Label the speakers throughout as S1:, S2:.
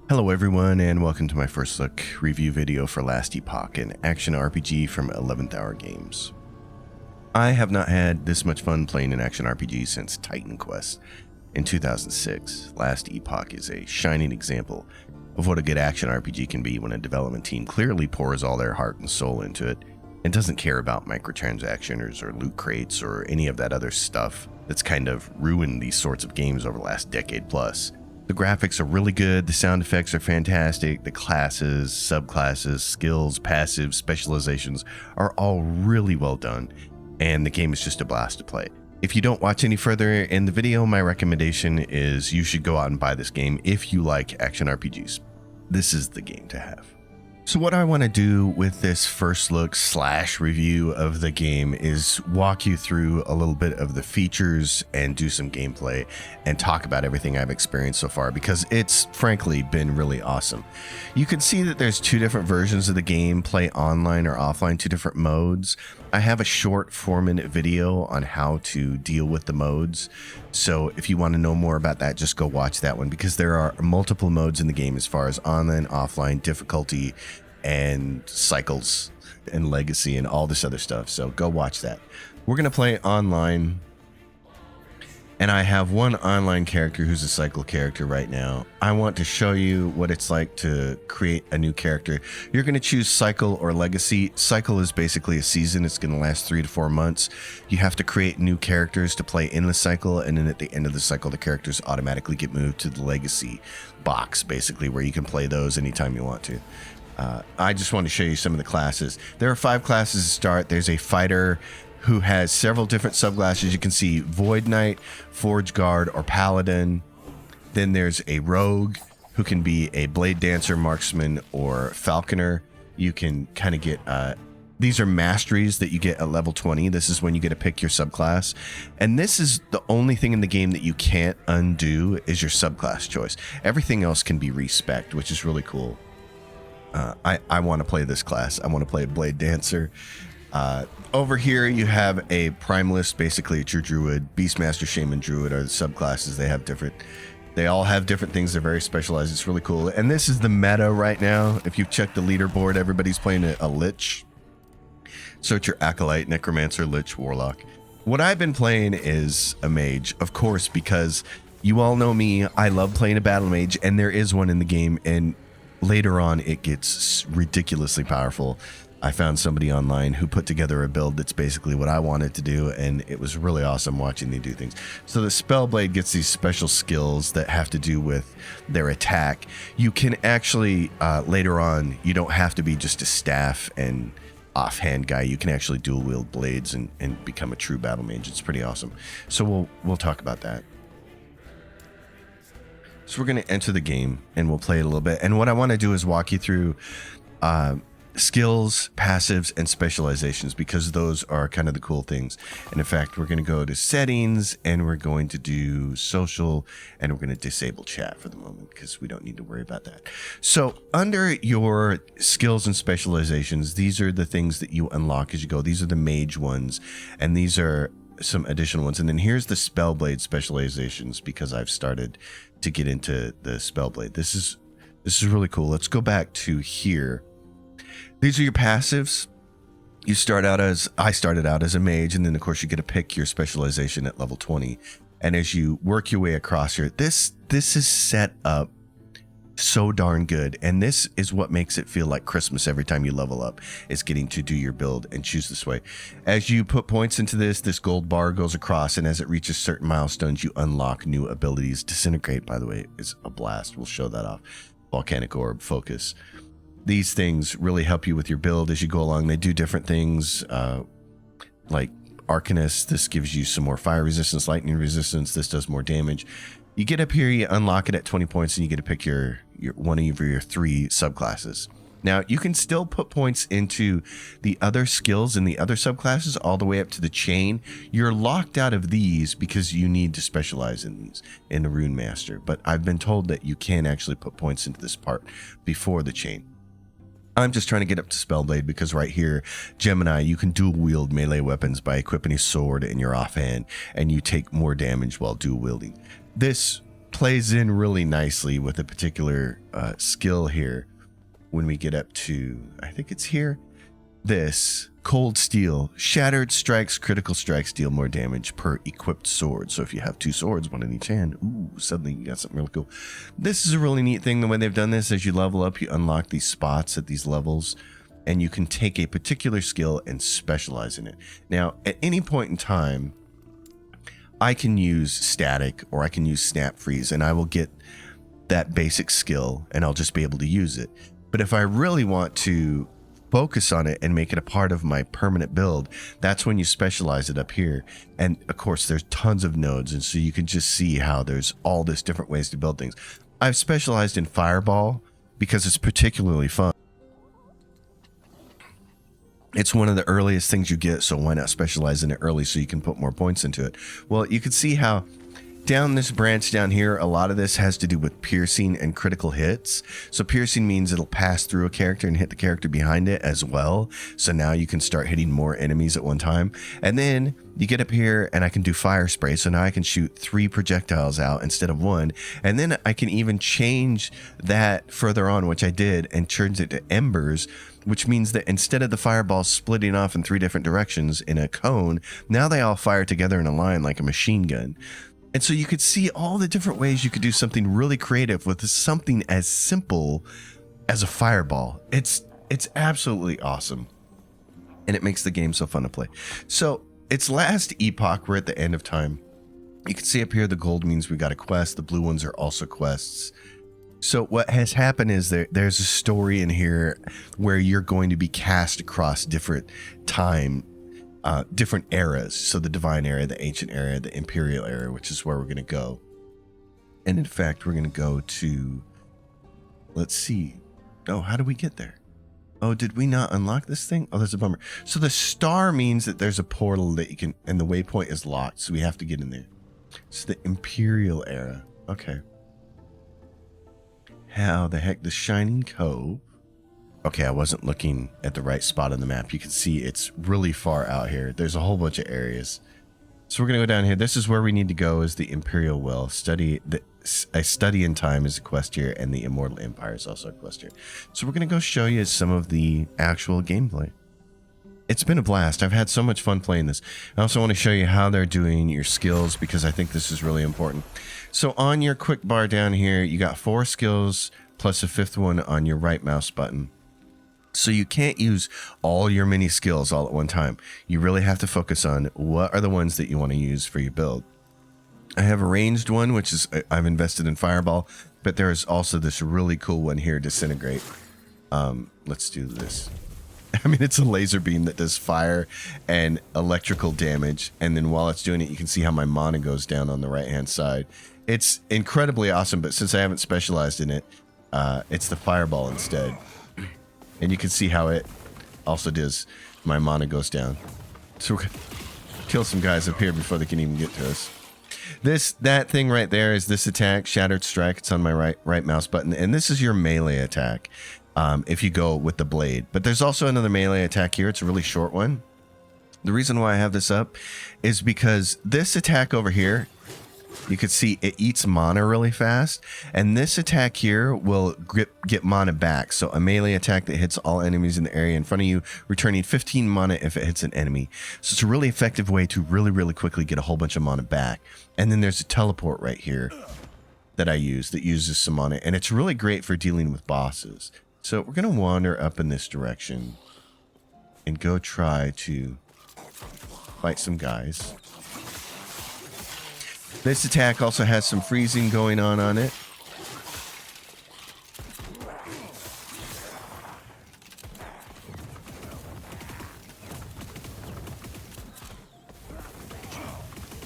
S1: Hello everyone, and welcome to my first look review video for Last Epoch, an action RPG from 11th Hour Games. I have not had this much fun playing an action RPG since Titan Quest in 2006. Last Epoch is a shining example of what a good action RPG can be when a development team clearly pours all their heart and soul into it and doesn't care about microtransactions or loot crates or any of that other stuff that's kind of ruined these sorts of games over the last decade plus. The graphics are really good, the sound effects are fantastic, the classes, subclasses, skills, passives, specializations are all really well done, and the game is just a blast to play. If you don't watch any further in the video, my recommendation is you should go out and buy this game if you like action RPGs. This is the game to have. So what I want to do with this first look / review of the game is walk you through a little bit of the features and do some gameplay and talk about everything I've experienced so far, because it's frankly been really awesome. You can see that there's two different versions of the game, play online or offline, two different modes. I have a short 4-minute video on how to deal with the modes. So if you want to know more about that, just go watch that one, because there are multiple modes in the game as far as online, offline, difficulty, and cycles and legacy and all this other stuff. So go watch that. We're going to play online. And I have one online character who's a cycle character right now. I want to show you what it's like to create a new character. You're going to choose cycle or legacy. Cycle is basically a season. It's going to last 3 to 4 months. You have to create new characters to play in the cycle. And then at the end of the cycle, the characters automatically get moved to the legacy box, basically, where you can play those anytime you want to. I just want to show you some of the classes. There are 5 classes to start. There's a fighter who has several different subclasses. You can see Void Knight, Forge Guard, or Paladin. Then there's a Rogue who can be a Blade Dancer, Marksman, or Falconer. You can kind of get, these are masteries that you get at level 20. This is when you get to pick your subclass. And this is the only thing in the game that you can't undo is your subclass choice. Everything else can be respec'd, which is really cool. I want to play this class. I want to play Blade Dancer. Over here you have a Primalist, basically a true Druid. Beastmaster, Shaman, Druid are the subclasses. They all have different things. They're very specialized. It's really cool. And this is the meta right now. If you've checked the leaderboard, everybody's playing a Lich. So it's your Acolyte, Necromancer, Lich, Warlock. What I've been playing is a Mage, of course, because you all know me. I love playing a Battle Mage, and there is one in the game, and later on it gets ridiculously powerful. I found somebody online who put together a build that's basically what I wanted to do, and it was really awesome watching them do things. So the Spellblade gets these special skills that have to do with their attack. You can actually, later on, you don't have to be just a staff and offhand guy. You can actually dual wield blades and become a true battle mage. It's pretty awesome. So we'll talk about that. So we're going to enter the game and we'll play it a little bit. And what I want to do is walk you through skills, passives, and specializations, because those are kind of the cool things. And in fact, we're going to go to settings and we're going to do social, and we're going to disable chat for the moment because we don't need to worry about that. So under your skills and specializations, these are the things that you unlock as you go. These are the mage ones, and these are some additional ones. And then here's the Spellblade specializations, because I've started to get into the Spellblade. This is really cool. Let's go back to here. These are your passives. I started out as a mage, and then of course you get to pick your specialization at level 20. And as you work your way across here, this is set up so darn good, and this is what makes it feel like Christmas every time you level up, is getting to do your build and choose this way. As you put points into this gold bar goes across, and as it reaches certain milestones, you unlock new abilities. Disintegrate, by the way, is a blast. We'll show that off. Volcanic Orb, Focus. These things really help you with your build as you go along. They do different things, like Arcanist. This gives you some more fire resistance, lightning resistance. This does more damage. You get up here, you unlock it at 20 points, and you get to pick your one of your 3 subclasses. Now, you can still put points into the other skills and the other subclasses all the way up to the chain. You're locked out of these because you need to specialize in these in the Rune Master. But I've been told that you can actually put points into this part before the chain. I'm just trying to get up to Spellblade because right here, Gemini, you can dual wield melee weapons by equipping a sword in your offhand, and you take more damage while dual wielding. This plays in really nicely with a particular skill here when we get up to, I think it's here, this cold steel. Shattered strikes, critical strikes deal more damage per equipped sword. So if you have 2 swords, one in each hand, ooh, suddenly you got something really cool. This is a really neat thing. The way they've done this, as you level up, you unlock these spots at these levels, and you can take a particular skill and specialize in it. Now, at any point in time, I can use static or I can use snap freeze, and I will get that basic skill and I'll just be able to use it. But if I really want to focus on it and make it a part of my permanent build, that's when you specialize it up here. And of course, there's tons of nodes, and so you can just see how there's all this different ways to build things. I've specialized in fireball because it's particularly fun. It's one of the earliest things you get, so why not specialize in it early so you can put more points into it? Well, you can see how down this branch down here, a lot of this has to do with piercing and critical hits. So piercing means it'll pass through a character and hit the character behind it as well. So now you can start hitting more enemies at one time. And then you get up here and I can do fire spray. So now I can shoot 3 projectiles out instead of 1. And then I can even change that further on, which I did, and turns it to embers, which means that instead of the fireballs splitting off in 3 different directions in a cone, now they all fire together in a line like a machine gun. And so you could see all the different ways you could do something really creative with something as simple as a fireball. It's absolutely awesome. And it makes the game so fun to play. So it's last epoch. We're at the end of time. You can see up here the gold means we got a quest. The blue ones are also quests. So what has happened is there's a story in here where you're going to be cast across different different eras. So the divine era, the ancient era, the imperial era, which is where we're going to go. And in fact, we're going to go to, let's see. Oh, how do we get there? Oh, did we not unlock this thing? Oh, that's a bummer. So the star means that there's a portal that you can, and the waypoint is locked. So we have to get in there. It's the imperial era. Okay. How the heck? The Shining Cove. Okay, I wasn't looking at the right spot on the map. You can see it's really far out here. There's a whole bunch of areas. So we're going to go down here. This is where we need to go, is the Imperial Well. A Study in Time is a quest here, and the Immortal Empire is also a quest here. So we're going to go show you some of the actual gameplay. It's been a blast. I've had so much fun playing this. I also want to show you how they're doing your skills, because I think this is really important. So on your quick bar down here, you got 4 skills plus a 5th one on your right mouse button. So you can't use all your mini skills all at one time. You really have to focus on what are the ones that you want to use for your build. I have a ranged one, which is I've invested in Fireball, but there is also this really cool one here, Disintegrate. Let's do this. I mean, it's a laser beam that does fire and electrical damage. And then while it's doing it, you can see how my mana goes down on the right-hand side. It's incredibly awesome, but since I haven't specialized in it, it's the Fireball instead. And you can see how it also does. My mana goes down. So we're gonna kill some guys up here before they can even get to us. That thing right there is this attack, Shattered Strike. It's on my right mouse button. And this is your melee attack if you go with the blade. But there's also another melee attack here. It's a really short one. The reason why I have this up is because this attack over here, you can see it eats mana really fast, and this attack here will get mana back. So a melee attack that hits all enemies in the area in front of you, returning 15 mana if it hits an enemy. So it's a really effective way to really quickly get a whole bunch of mana back. And then there's a teleport right here that I use that uses some mana, and it's really great for dealing with bosses. So we're going to wander up in this direction and go try to fight some guys. This attack also has some freezing going on it.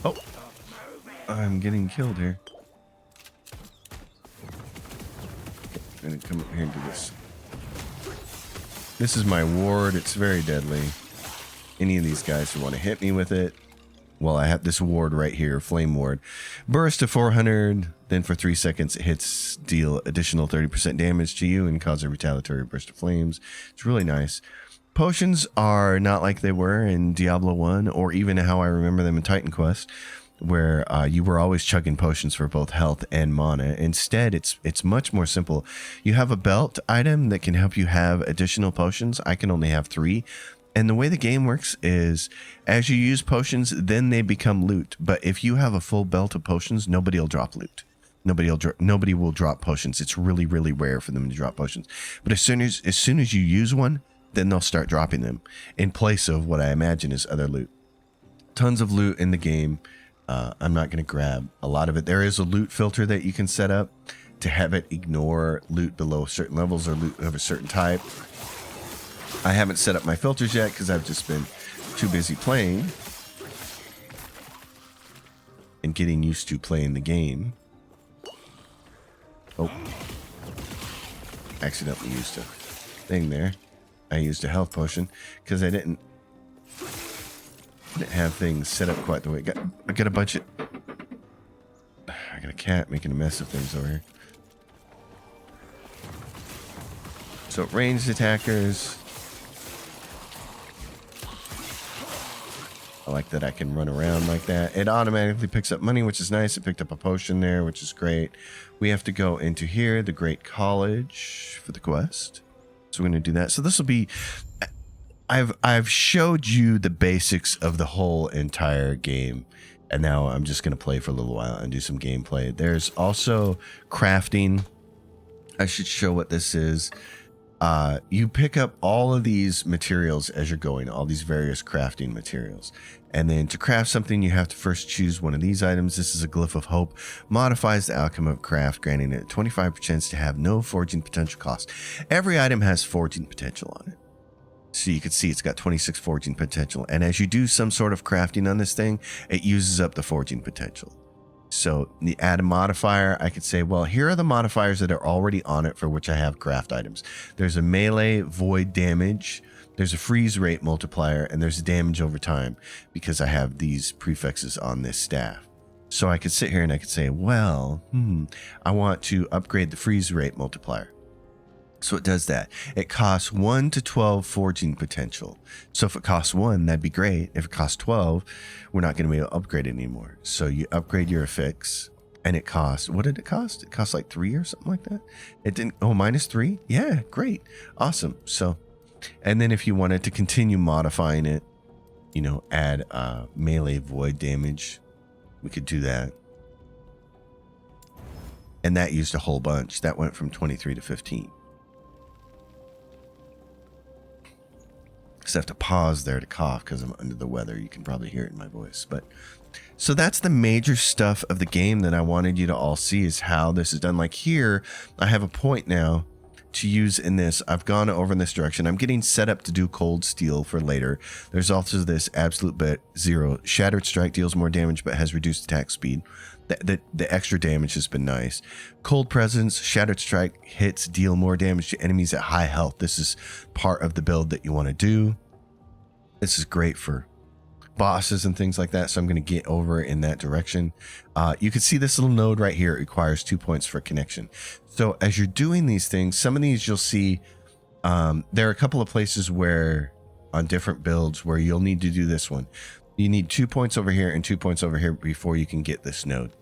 S1: Oh, I'm getting killed here. I'm gonna come up here and do this. This is my ward. It's very deadly. Any of these guys who want to hit me with it. Well, I have this ward right here, Flame Ward. Burst to 400, then for 3 seconds it hits, deal additional 30% damage to you and cause a retaliatory burst of flames. It's really nice. Potions are not like they were in Diablo 1 or even how I remember them in Titan Quest. where you were always chugging potions for both health and mana. Instead, it's much more simple. You have a belt item that can help you have additional potions. I can only have 3. And the way the game works is as you use potions, then they become loot. But if you have a full belt of potions, nobody will drop loot. Nobody will drop potions. It's really, really rare for them to drop potions. But as soon as you use one, then they'll start dropping them in place of what I imagine is other loot. Tons of loot in the game. I'm not going to grab a lot of it. There is a loot filter that you can set up to have it ignore loot below certain levels or loot of a certain type. I haven't set up my filters yet because I've just been too busy playing and getting used to playing the game. Oh, accidentally used a thing there. I used a health potion because I didn't have things set up quite the way. I got a bunch of... I got a cat making a mess of things over here. So ranged attackers. I like that I can run around like that. It automatically picks up money, which is nice. It picked up a potion there, which is great. We have to go into here, the Great College, for the quest. So we're going to do that. So this will be... I've showed you the basics of the whole entire game, and now I'm just going to play for a little while and do some gameplay. There's also crafting. I should show what this is. You pick up all of these materials as you're going, all these various crafting materials. And then to craft something, you have to first choose one of these items. This is a Glyph of Hope. Modifies the outcome of craft, granting it 25% chance to have no forging potential cost. Every item has forging potential on it. So you can see it's got 26 forging potential. And as you do some sort of crafting on this thing, it uses up the forging potential. So you add a modifier. I could say, well, here are the modifiers that are already on it for which I have craft items. There's a melee void damage. There's a freeze rate multiplier, and there's a damage over time because I have these prefixes on this staff. So I could sit here and I could say, well, I want to upgrade the freeze rate multiplier. So it does that. It costs 1 to 12 forging potential. So if it costs 1, that'd be great. If it costs 12, we're not going to be able to upgrade it anymore. So you upgrade your affix, and it costs, what did it cost? It cost like 3 or something like that. It didn't, oh, -3? Yeah, great. Awesome. So, and then if you wanted to continue modifying it, you know, add melee void damage, we could do that. And that used a whole bunch. That went from 23 to 15. I have to pause there to cough because I'm under the weather. You can probably hear it in my voice. But so that's the major stuff of the game that I wanted you to all see, is how this is done. Like here, I have a point now to use in this. I've gone over in this direction. I'm getting set up to do cold steel for later. There's also this absolute bet 0. Shattered strike deals more damage but has reduced attack speed. The extra damage has been nice. Cold presence, shattered strike hits deal more damage to enemies at high health. This is part of the build that you want to do. This is great for bosses and things like that. So I'm going to get over in that direction. You can see this little node right here. It requires 2 points for connection. So as you're doing these things, some of these you'll see, there are a couple of places where on different builds where you'll need to do this one. You need 2 points over here and 2 points over here before you can get this node.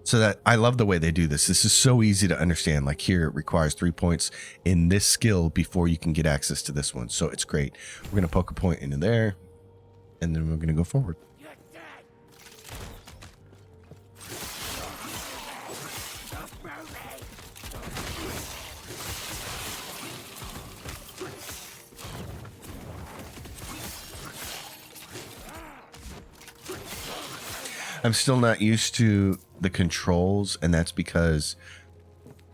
S1: So that I love the way they do this. This is so easy to understand. Like here, it requires 3 points in this skill before you can get access to this one. So it's great. We're going to poke a point into there, and then we're going to go forward. I'm still not used to the controls, and that's because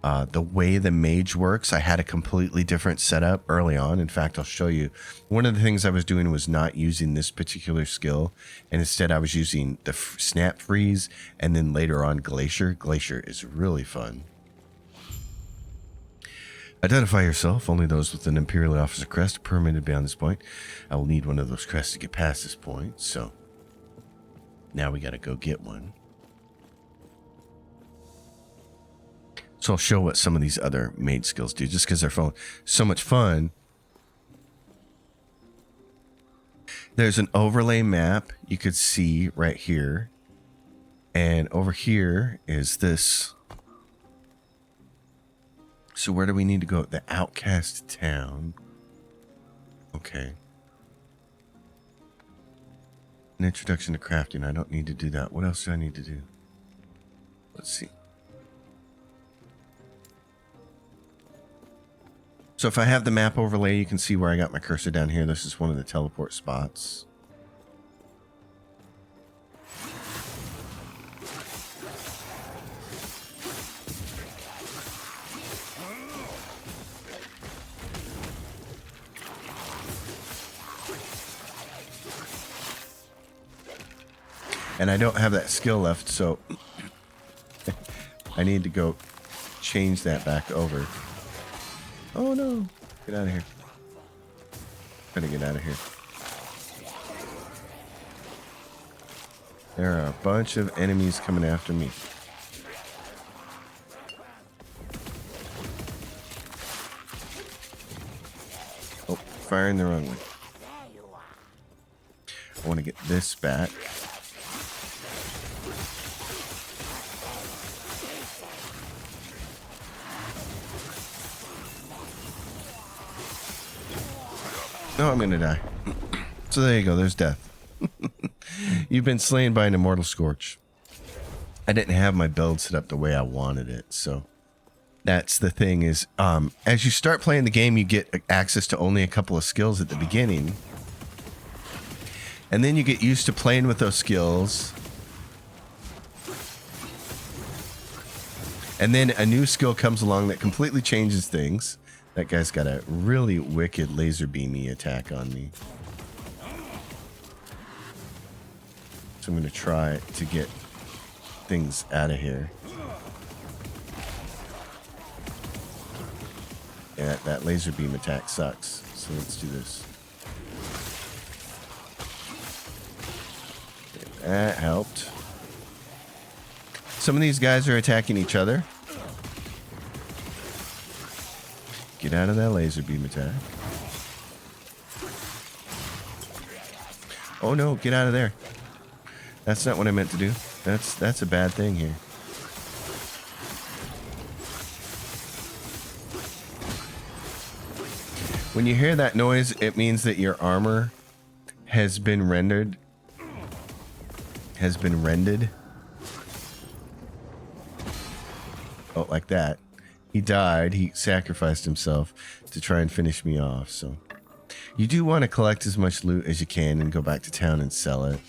S1: the way the mage works, I had a completely different setup early on. In fact, I'll show you. One of the things I was doing was not using this particular skill, and instead I was using the snap freeze, and then later on glacier. Glacier is really fun. Identify yourself. Only those with an Imperial Officer crest are permitted beyond this point. I will need one of those crests to get past this point, so now we got to go get one. So I'll show what some of these other mage skills do, just because they're so much fun. There's an overlay map you could see right here. And over here is this. So where do we need to go? The outcast town. Okay. An introduction to crafting. I don't need to do that. What else do I need to do? Let's see. So if I have the map overlay, you can see where I got my cursor down here. This is one of the teleport spots. And I don't have that skill left, so I need to go change that back over. Oh no! Get out of here. Gotta get out of here. There are a bunch of enemies coming after me. Oh, firing the wrong way. I want to get this back. Oh, I'm gonna die. So there you go, there's death. You've been slain by an immortal scorch. I didn't have my build set up the way I wanted it, so that's the thing is, as you start playing the game, you get access to only a couple of skills at the beginning. And then you get used to playing with those skills. And then a new skill comes along that completely changes things. That guy's got a really wicked laser beamy attack on me. So I'm going to try to get things out of here. Yeah, that laser beam attack sucks. So let's do this. That helped. Some of these guys are attacking each other. Get out of that laser beam attack. Oh no, get out of there. That's not what I meant to do. That's a bad thing here. When you hear that noise, it means that your armor has been rendered. Oh, like that. He died. He sacrificed himself to try and finish me off. So you do want to collect as much loot as you can and go back to town and sell it.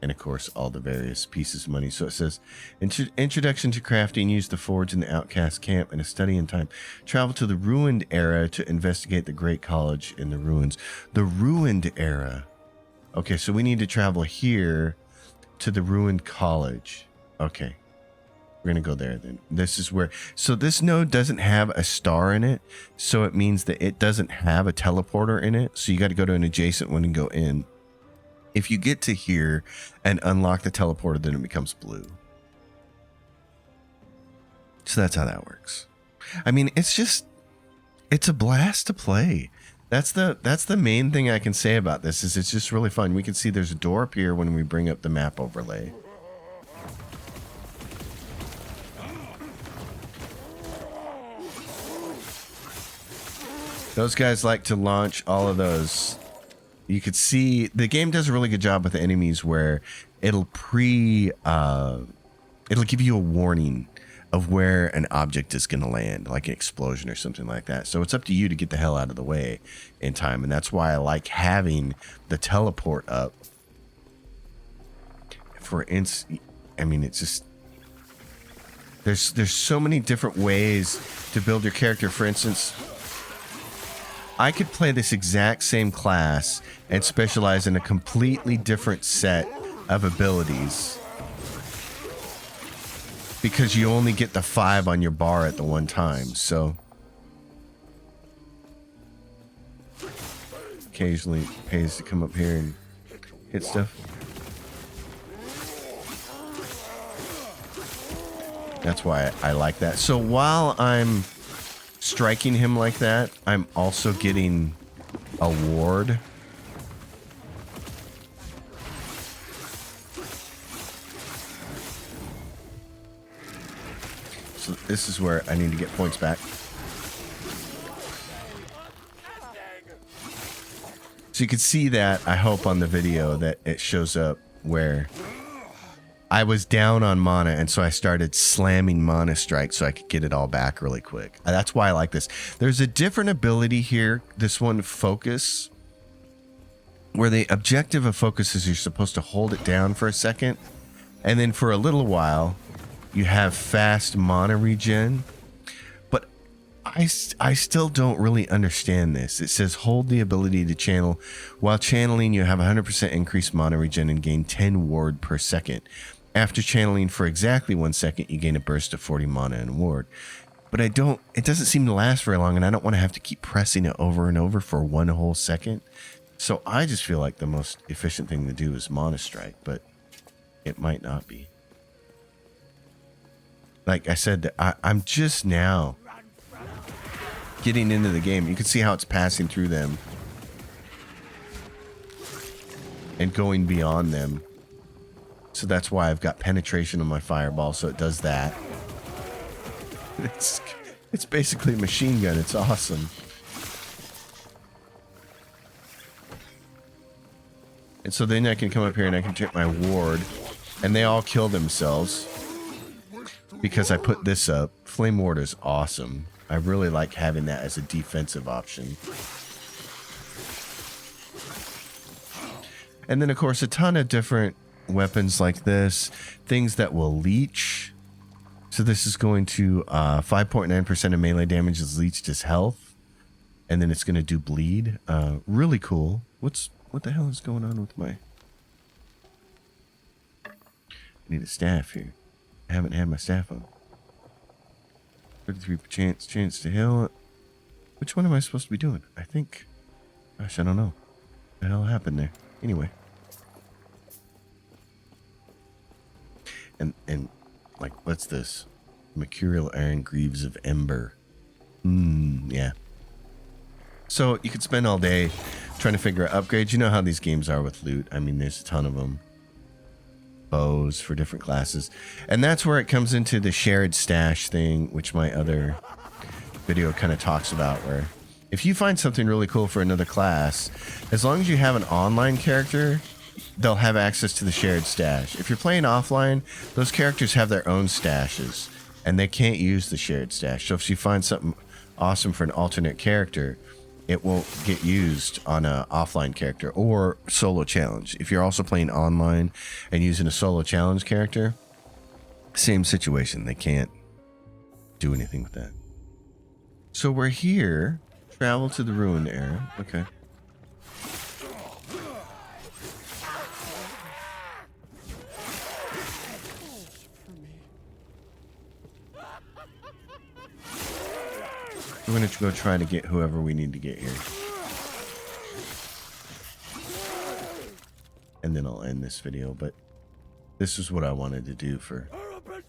S1: And of course, all the various pieces of money. So it says, introduction to crafting, use the forge in the outcast camp and a study in time. Travel to the ruined era to investigate the great college in the ruins. The ruined era. Okay, so we need to travel here to the ruined college. Okay, we're gonna go there then. This is where, so this node doesn't have a star in it, so it means that it doesn't have a teleporter in it, so you got to go to an adjacent one and go in. If you get to here and unlock the teleporter, then it becomes blue. So that's how that works. I mean, it's a blast to play. That's the main thing I can say about this, is it's just really fun. We can see there's a door up here when we bring up the map overlay. Those guys like to launch all of those. You could see the game does a really good job with the enemies where it'll give you a warning of where an object is going to land, like an explosion or something like that. So it's up to you to get the hell out of the way in time. And that's why I like having the teleport up. I mean, it's just, there's so many different ways to build your character. For instance, I could play this exact same class and specialize in a completely different set of abilities, because you only get the 5 on your bar at the one time. So occasionally it pays to come up here and hit stuff. That's why I like that. So while I'm striking him like that, I'm also getting a ward. So this is where I need to get points back. So you can see that, I hope on the video, that it shows up where I was down on mana, and so I started slamming mana strike so I could get it all back really quick. That's why I like this. There's a different ability here, this one, Focus, where the objective of Focus is you're supposed to hold it down for a second, and then for a little while, you have fast mana regen. But I still don't really understand this. It says hold the ability to channel. While channeling, you have 100% increased mana regen and gain 10 ward per second. After channeling for exactly 1 second, you gain a burst of 40 mana and ward. But it doesn't seem to last very long, and I don't want to have to keep pressing it over and over for 1 whole second. So I just feel like the most efficient thing to do is mana strike, but it might not be. Like I said, I'm just now getting into the game. You can see how it's passing through them and going beyond them. So that's why I've got penetration on my fireball, so it does that. It's basically a machine gun. It's awesome. And so then I can come up here and I can take my ward, and they all kill themselves because I put this up. Flame ward is awesome. I really like having that as a defensive option. And then, of course, a ton of different weapons like this. Things that will leech. So this is going to 5.9% of melee damage is leeched as health. And then it's going to do bleed. Really cool. What the hell is going on with my... I need a staff here. I haven't had my staff on. 33% chance to heal. Which one am I supposed to be doing? I think... Gosh, I don't know. What the hell happened there? Anyway. And like, what's this? Mercurial Iron Greaves of Ember. Yeah. So you could spend all day trying to figure out upgrades. You know how these games are with loot. I mean, there's a ton of them. Bows for different classes. And that's where it comes into the shared stash thing, which my other video kind of talks about, where if you find something really cool for another class, as long as you have an online character, they'll have access to the shared stash. If you're playing offline, those characters have their own stashes, and they can't use the shared stash. So if you find something awesome for an alternate character, it won't get used on an offline character or solo challenge. If you're also playing online and using a solo challenge character, same situation. They can't do anything with that. So we're here. Travel to the ruined era. Okay. We're going to go try to get whoever we need to get here. And then I'll end this video, but this is what I wanted to do for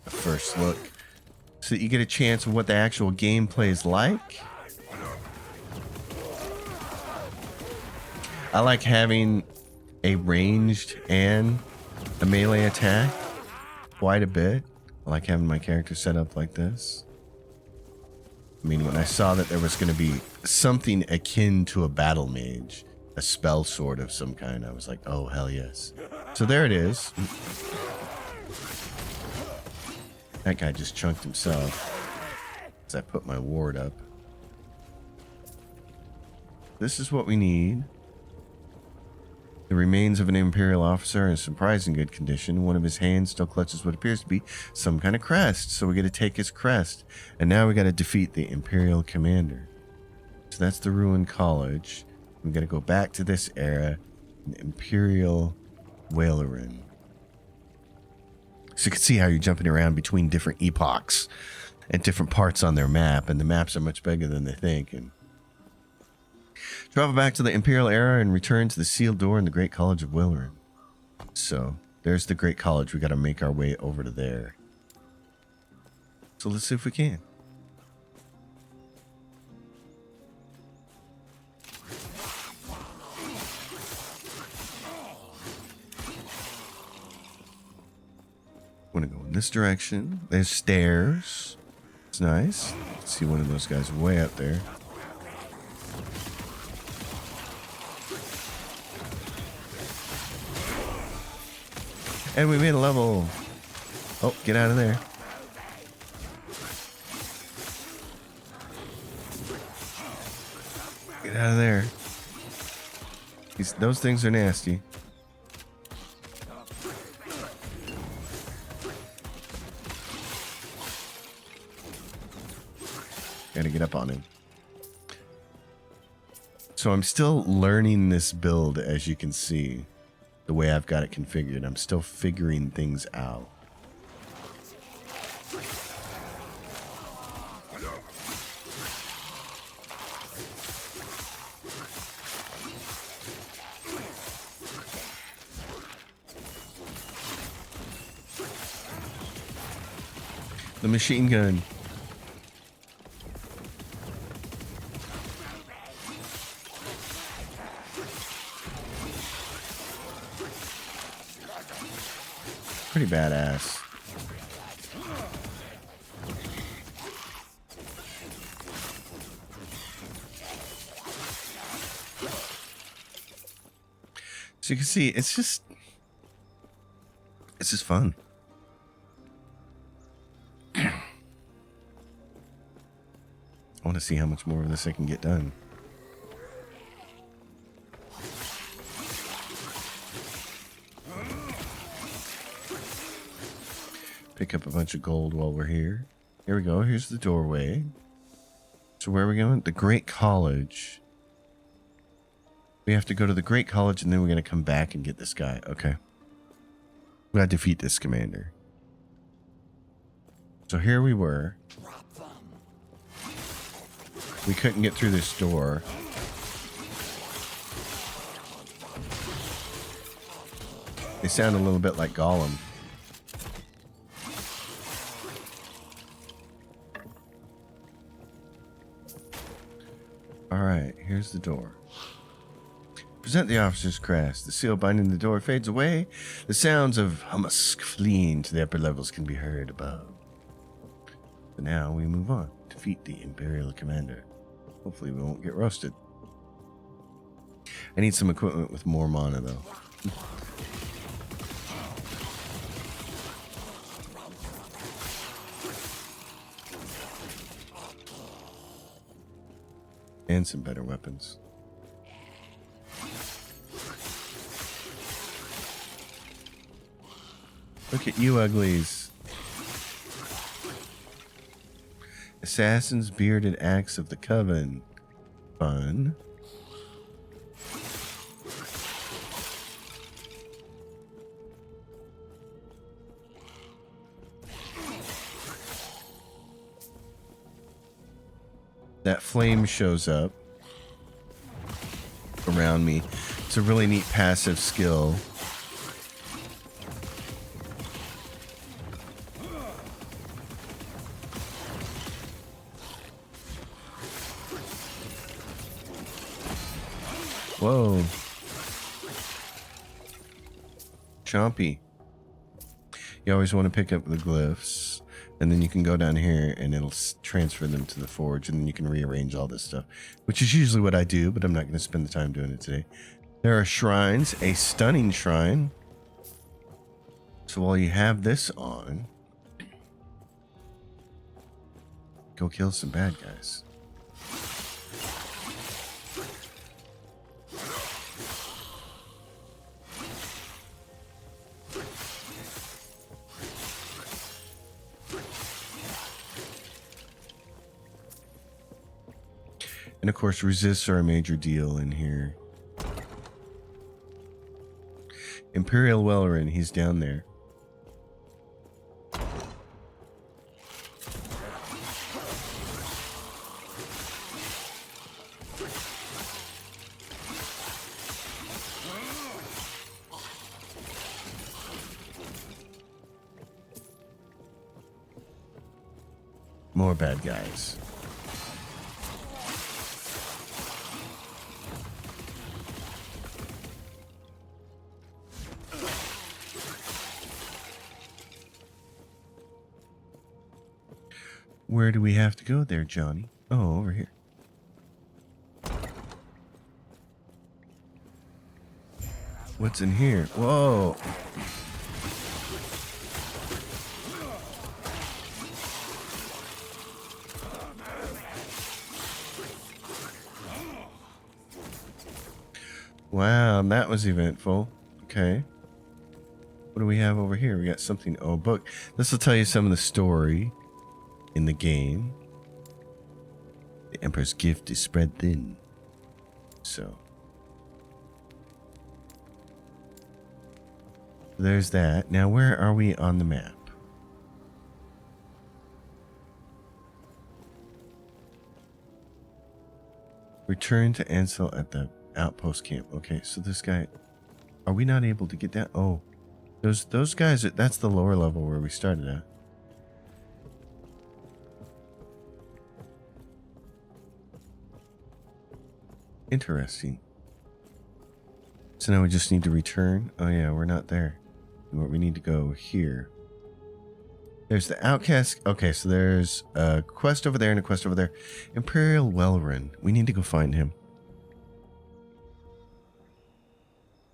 S1: the first look, so that you get a chance of what the actual gameplay is like. I like having a ranged and a melee attack quite a bit. I like having my character set up like this. I mean, when I saw that there was going to be something akin to a battle mage, a spell sword of some kind, I was like, oh, hell yes. So there it is. That guy just chunked himself as I put my ward up. This is what we need. The remains of an Imperial officer are in surprising good condition. One of his hands still clutches what appears to be some kind of crest. So we got to take his crest. And now we got to defeat the Imperial commander. So that's the ruined college. We got to go back to this era. The Imperial Wailerin. So you can see how you're jumping around between different epochs and different parts on their map. And the maps are much bigger than they think. And travel back to the Imperial era and return to the sealed door in the Great College of Wailerin. So, there's the Great College. We got to make our way over to there. So let's see if we can. this direction. There's stairs. It's nice. See one of those guys way up there. And we made a level. Oh, get out of there. Get out of there. Those things are nasty. Gotta get up on him. So I'm still learning this build, as you can see. The way I've got it configured. I'm still figuring things out. The machine gun. Pretty badass. So you can see, it's just fun. I want to see how much more of this I can get done. Pick up a bunch of gold while we're here. Here we go. Here's the doorway. So where are we going? The Great College. We have to go to the Great College and then we're going to come back and get this guy. Okay. We gotta defeat this commander. So here we were. We couldn't get through this door. They sound a little bit like Gollum. Alright, here's the door. Present the officer's crest. The seal binding the door fades away. The sounds of hummusk fleeing to the upper levels can be heard above. But now we move on. Defeat the Imperial Commander. Hopefully we won't get roasted. I need some equipment with more mana though. And some better weapons. Look at you uglies. Assassin's bearded axe of the coven. Fun. That flame shows up around me. It's a really neat passive skill. Whoa. Chompy. You always want to pick up the glyphs. And then you can go down here and it'll transfer them to the forge. And then you can rearrange all this stuff. Which is usually what I do, but I'm not going to spend the time doing it today. There are shrines. A stunning shrine. So while you have this on, go kill some bad guys. And of course, resists are a major deal in here. Imperial Wellerin, he's down there. More bad guys. Where do we have to go there, Johnny? Oh, over here. What's in here? Whoa. Wow, that was eventful. Okay. What do we have over here? We got something. Oh, a book. This will tell you some of the story in the game. The Emperor's gift is spread thin. So. There's that. Now, where are we on the map? Return to Ansel at the outpost camp. Okay, so this guy, are we not able to get down? Oh, those guys, that's the lower level where we started at. Interesting. So now we just need to return. Oh yeah, we're not there. We need to go here. There's the outcast. Okay, so there's a quest over there and a quest over there. Imperial Wellrun. We need to go find him.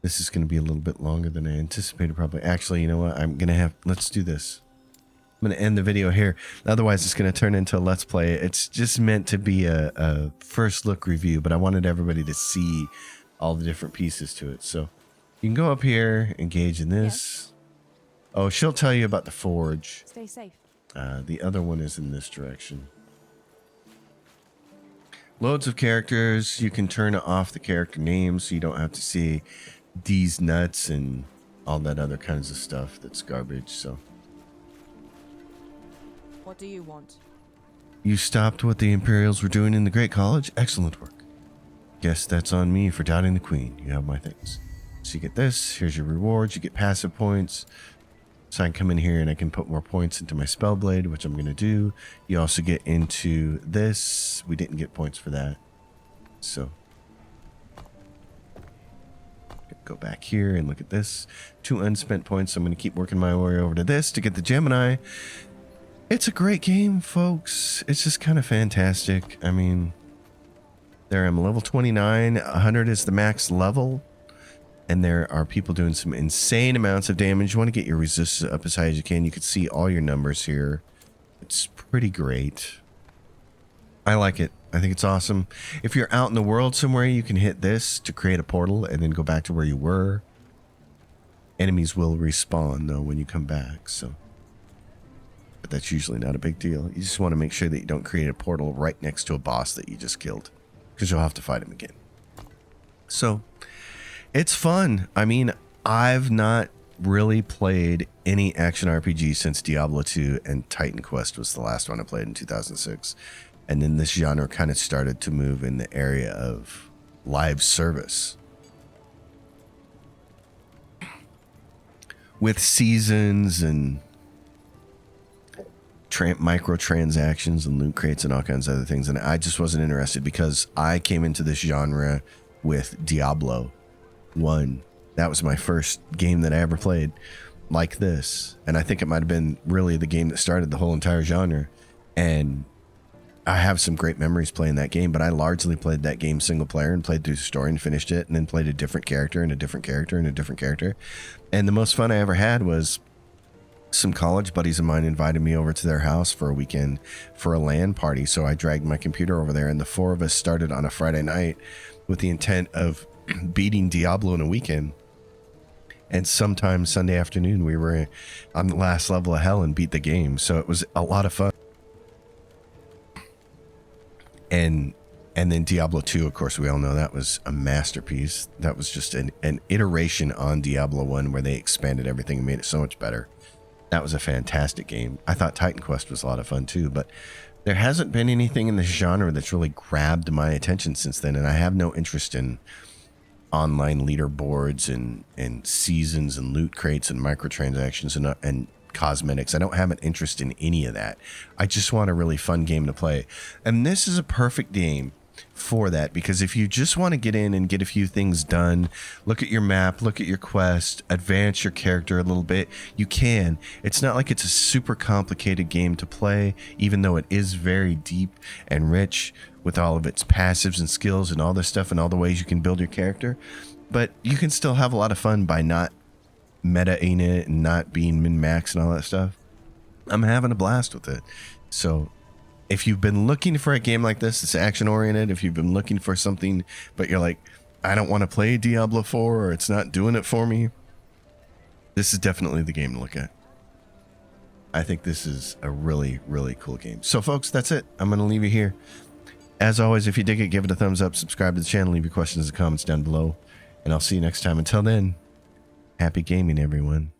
S1: This is going to be a little bit longer than I anticipated, probably. Actually, you know what? I'm going to have... Let's do this. I'm going to end the video here. Otherwise, it's going to turn into a Let's Play. It's just meant to be a first look review, but I wanted everybody to see all the different pieces to it. So you can go up here, engage in this. Yes. Oh, she'll tell you about the forge.
S2: Stay safe.
S1: The other one is in this direction. Loads of characters. You can turn off the character names so you don't have to see these nuts and all that other kinds of stuff that's garbage. So
S2: what do you want?
S1: You stopped what the Imperials were doing in the Great College? Excellent work. Guess that's on me for doubting the Queen. You have my things. So you get this. Here's your rewards. You get passive points. So I can come in here and I can put more points into my Spellblade, which I'm going to do. You also get into this. We didn't get points for that. So go back here and look at this. 2 unspent points. So I'm going to keep working my way over to this to get the Gemini. It's a great game, folks. It's just kind of fantastic. I mean, there I'm level 29. 100 is the max level. And there are people doing some insane amounts of damage. You want to get your resistance up as high as you can. You can see all your numbers here. It's pretty great. I like it. I think it's awesome. If you're out in the world somewhere, you can hit this to create a portal and then go back to where you were. Enemies will respawn, though, when you come back. So, but that's usually not a big deal. You just want to make sure that you don't create a portal right next to a boss that you just killed, because you'll have to fight him again. So it's fun. I mean, I've not really played any action RPG since Diablo 2, and Titan Quest was the last one I played in 2006. And then this genre kind of started to move in the area of live service, with seasons and microtransactions and loot crates and all kinds of other things. And I just wasn't interested because I came into this genre with Diablo 1. That was my first game that I ever played like this. And I think it might have been really the game that started the whole entire genre. And I have some great memories playing that game, but I largely played that game single player and played through the story and finished it, and then played a different character and a different character and a different character. And the most fun I ever had was some college buddies of mine invited me over to their house for a weekend for a LAN party. So I dragged my computer over there, and the 4 of us started on a Friday night with the intent of beating Diablo in a weekend. And sometime Sunday afternoon, we were on the last level of hell and beat the game. So it was a lot of fun. And then Diablo 2, of course, we all know that was a masterpiece. That was just an iteration on Diablo 1 where they expanded everything and made it so much better. That was a fantastic game. I thought Titan Quest was a lot of fun too, but there hasn't been anything in this genre that's really grabbed my attention since then. And I have no interest in online leaderboards and seasons and loot crates and microtransactions and cosmetics. I don't have an interest in any of that. I just want a really fun game to play. And this is a perfect game for that, because if you just want to get in and get a few things done, look at your map, look at your quest, advance your character a little bit, you can. It's not like it's a super complicated game to play, even though it is very deep and rich with all of its passives and skills and all this stuff and all the ways you can build your character. But you can still have a lot of fun by not meta-ing it and not being min-max and all that stuff. I'm having a blast with it. So if you've been looking for a game like this, it's action-oriented, if you've been looking for something, but you're like, I don't want to play Diablo 4 or it's not doing it for me, this is definitely the game to look at. I think this is a really, really cool game. So folks, that's it. I'm going to leave you here. As always, if you dig it, give it a thumbs up, subscribe to the channel, leave your questions and comments down below, and I'll see you next time. Until then, happy gaming, everyone.